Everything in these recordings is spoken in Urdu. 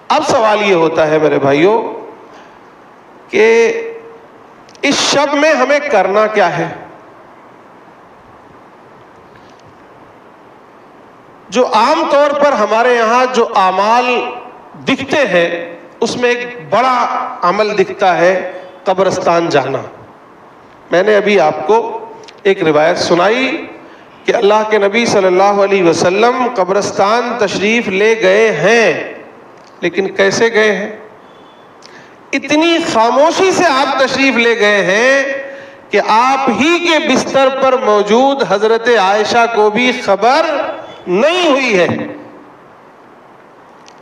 اب سوال یہ ہوتا ہے میرے بھائیوں کہ اس شب میں ہمیں کرنا کیا ہے؟ جو عام طور پر ہمارے یہاں جو اعمال دکھتے ہیں اس میں ایک بڑا عمل دکھتا ہے قبرستان جانا. میں نے ابھی آپ کو ایک روایت سنائی کہ اللہ کے نبی صلی اللہ علیہ وسلم قبرستان تشریف لے گئے ہیں، لیکن کیسے گئے ہیں؟ اتنی خاموشی سے آپ تشریف لے گئے ہیں کہ آپ ہی کے بستر پر موجود حضرت عائشہ کو بھی خبر نہیں ہوئی ہے.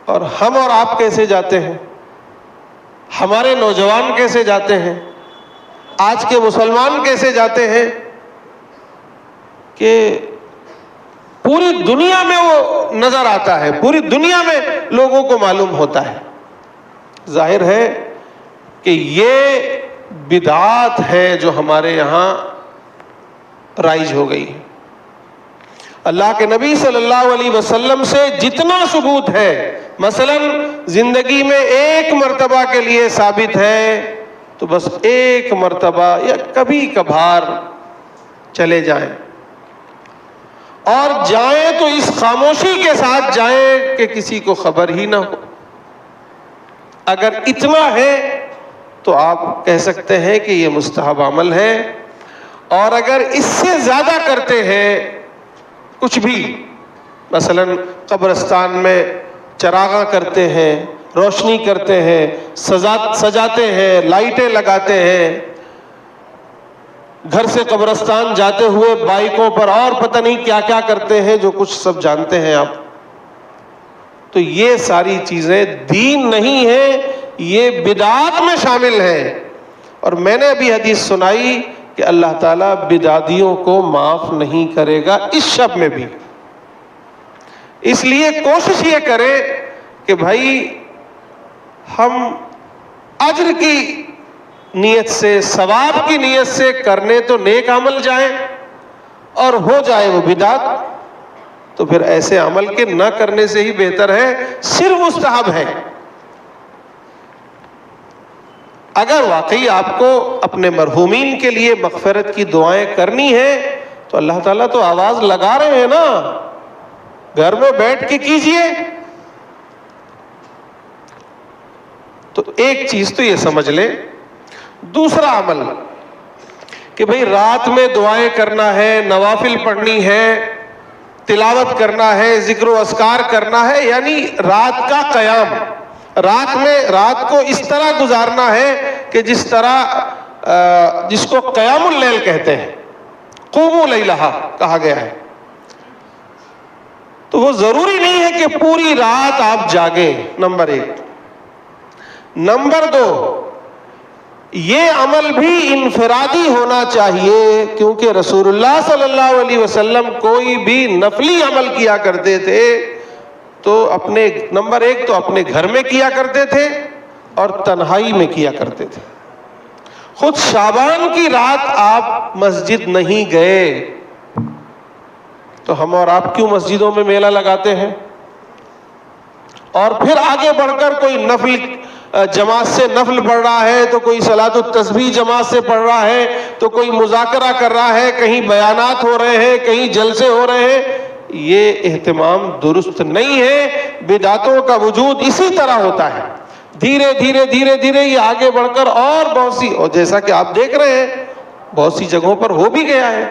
اور ہم اور آپ کیسے جاتے ہیں؟ ہمارے نوجوان کیسے جاتے ہیں؟ آج کے مسلمان کیسے جاتے ہیں کہ پوری دنیا میں وہ نظر آتا ہے، پوری دنیا میں لوگوں کو معلوم ہوتا ہے. ظاہر ہے کہ یہ بدعات ہے جو ہمارے یہاں رائج ہو گئی ہے. اللہ کے نبی صلی اللہ علیہ وسلم سے جتنا ثبوت ہے، مثلا زندگی میں ایک مرتبہ کے لیے ثابت ہے تو بس ایک مرتبہ یا کبھی کبھار چلے جائیں، اور جائیں تو اس خاموشی کے ساتھ جائیں کہ کسی کو خبر ہی نہ ہو. اگر اتنا ہے تو آپ کہہ سکتے ہیں کہ یہ مستحب عمل ہے. اور اگر اس سے زیادہ کرتے ہیں کچھ بھی، مثلا قبرستان میں چراغاں کرتے ہیں، روشنی کرتے ہیں، سجاتے ہیں، لائٹیں لگاتے ہیں، گھر سے قبرستان جاتے ہوئے بائکوں پر اور پتہ نہیں کیا کیا کرتے ہیں، جو کچھ سب جانتے ہیں آپ، تو یہ ساری چیزیں دین نہیں ہیں، یہ بدعات میں شامل ہیں. اور میں نے ابھی حدیث سنائی کہ اللہ تعالیٰ بدعتیوں کو معاف نہیں کرے گا اس شب میں بھی. اس لیے کوشش یہ کریں کہ بھائی ہم اجر کی نیت سے، ثواب کی نیت سے کرنے تو نیک عمل جائیں، اور ہو جائے وہ بدعت تو پھر ایسے عمل کے نہ کرنے سے ہی بہتر ہے. صرف مستحب ہے. اگر واقعی آپ کو اپنے مرحومین کے لیے مغفرت کی دعائیں کرنی ہیں تو اللہ تعالیٰ تو آواز لگا رہے ہیں نا، گھر میں بیٹھ کے کیجئے. تو ایک چیز تو یہ سمجھ لیں. دوسرا عمل کہ بھئی رات میں دعائیں کرنا ہے، نوافل پڑھنی ہے، تلاوت کرنا ہے، ذکر و اذکار کرنا ہے، یعنی رات کا قیام، رات کو اس طرح گزارنا ہے کہ جس طرح جس کو قیام اللیل کہتے ہیں، قوموا لیلہا کہا گیا ہے. تو وہ ضروری نہیں ہے کہ پوری رات آپ جاگیں، نمبر 1. نمبر 2، یہ عمل بھی انفرادی ہونا چاہیے، کیونکہ رسول اللہ صلی اللہ علیہ وسلم کوئی بھی نفلی عمل کیا کرتے تھے تو نمبر 1 تو اپنے گھر میں کیا کرتے تھے اور تنہائی میں کیا کرتے تھے. خود شعبان کی رات آپ مسجد نہیں گئے تو ہم اور آپ کیوں مسجدوں میں میلہ لگاتے ہیں؟ اور پھر آگے بڑھ کر کوئی نفل جماعت سے نفل پڑھ رہا ہے، تو کوئی صلاۃ التسبیح جماعت سے پڑھ رہا ہے، تو کوئی مذاکرہ کر رہا ہے، کہیں بیانات ہو رہے ہیں، کہیں جلسے ہو رہے ہیں. یہ اہتمام درست نہیں ہے. بدعتوں کا وجود اسی طرح ہوتا ہے. دھیرے دھیرے یہ آگے بڑھ کر اور بہت سی، اور جیسا کہ آپ دیکھ رہے ہیں بہت سی جگہوں پر ہو بھی گیا ہے.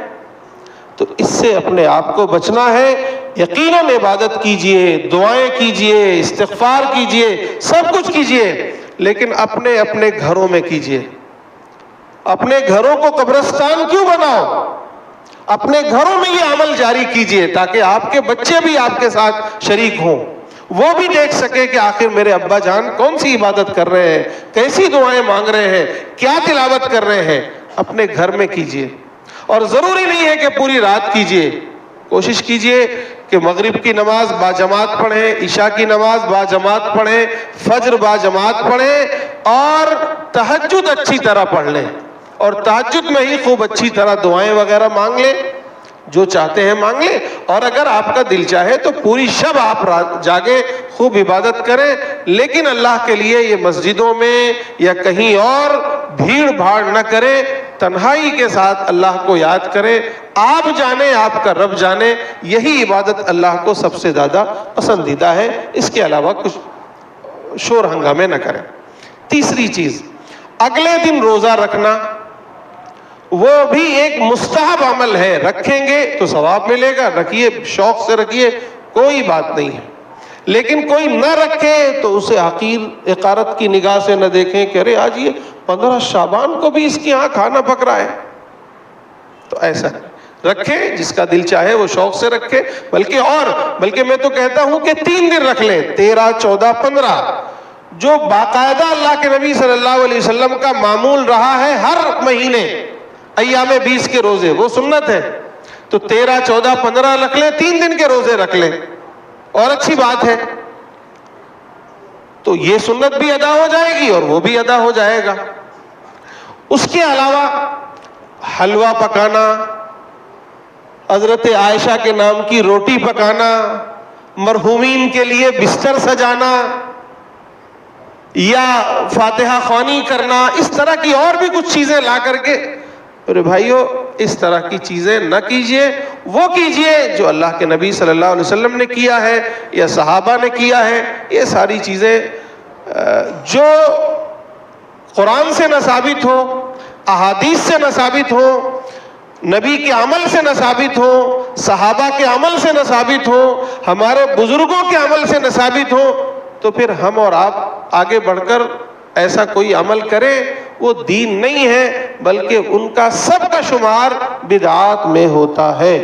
تو اس سے اپنے آپ کو بچنا ہے. یقیناً عبادت کیجئے، دعائیں کیجئے، استغفار کیجئے، سب کچھ کیجئے، لیکن اپنے گھروں میں کیجئے. اپنے گھروں کو قبرستان کیوں بناؤ؟ اپنے گھروں میں یہ عمل جاری کیجئے تاکہ آپ کے بچے بھی آپ کے ساتھ شریک ہوں، وہ بھی دیکھ سکے کہ آخر میرے ابا جان کون سی عبادت کر رہے ہیں، کیسی دعائیں مانگ رہے ہیں، کیا تلاوت کر رہے ہیں. اپنے گھر میں کیجئے. اور ضروری نہیں ہے کہ پوری رات کیجئے. کوشش کیجئے کہ مغرب کی نماز با جماعت پڑھیں، عشاء کی نماز با جماعت پڑھیں، فجر با جماعت پڑھیں، اور تہجد اچھی طرح پڑھ لیں، اور تہجد میں ہی خوب اچھی طرح دعائیں وغیرہ مانگ لیں. جو چاہتے ہیں مانگ لیں، اور اگر آپ کا دل چاہے تو پوری شب آپ جاگے خوب عبادت کریں، لیکن اللہ کے لیے یہ مسجدوں میں یا کہیں اور بھیڑ بھاڑ نہ کریں، تنہائی کے ساتھ اللہ کو یاد کریں، آپ جانیں آپ کا رب جانے، یہی عبادت اللہ کو سب سے زیادہ پسندیدہ ہے، اس کے علاوہ کچھ شور ہنگامے نہ کریں۔ تیسری چیز، اگلے دن روزہ رکھنا، وہ بھی ایک مستحب عمل ہے، رکھیں گے تو ثواب ملے گا، رکھیے شوق سے رکھیے، کوئی بات نہیں ہے، لیکن کوئی نہ رکھے تو اسے حقیر اقارت کی نگاہ سے نہ دیکھیں کہ ارے آج یہ 15 شعبان کو بھی اس کی یہاں کھانا پک رہا ہے، تو ایسا رکھیں، جس کا دل چاہے وہ شوق سے رکھے، بلکہ میں تو کہتا ہوں کہ 3 دن رکھ لیں، 13، 14، 15، جو باقاعدہ اللہ کے نبی صلی اللہ علیہ وسلم کا معمول رہا ہے، ہر مہینے ایام 20 کے روزے، وہ سنت ہے، تو 13، 14، 15 رکھ لیں، 3 دن کے روزے رکھ لیں، اور اچھی بات ہے، تو یہ سنت بھی ادا ہو جائے گی اور وہ بھی ادا ہو جائے گا۔ اس کے علاوہ حلوہ پکانا، حضرت عائشہ کے نام کی روٹی پکانا، مرحومین کے لیے بستر سجانا یا فاتحہ خوانی کرنا، اس طرح کی اور بھی کچھ چیزیں لا کر کے، ارے بھائیو اس طرح کی چیزیں نہ کیجئے، وہ کیجئے جو اللہ کے نبی صلی اللہ علیہ وسلم نے کیا ہے یا صحابہ نے کیا ہے۔ یہ ساری چیزیں جو قرآن سے نہ ثابت ہو، احادیث سے نہ ثابت ہو، نبی کے عمل سے نہ ثابت ہو، صحابہ کے عمل سے نہ ثابت ہو، ہمارے بزرگوں کے عمل سے نہ ثابت ہو، تو پھر ہم اور آپ آگے بڑھ کر ایسا کوئی عمل کریں، وہ دین نہیں ہے، بلکہ ان کا سب کا شمار بدعات میں ہوتا ہے۔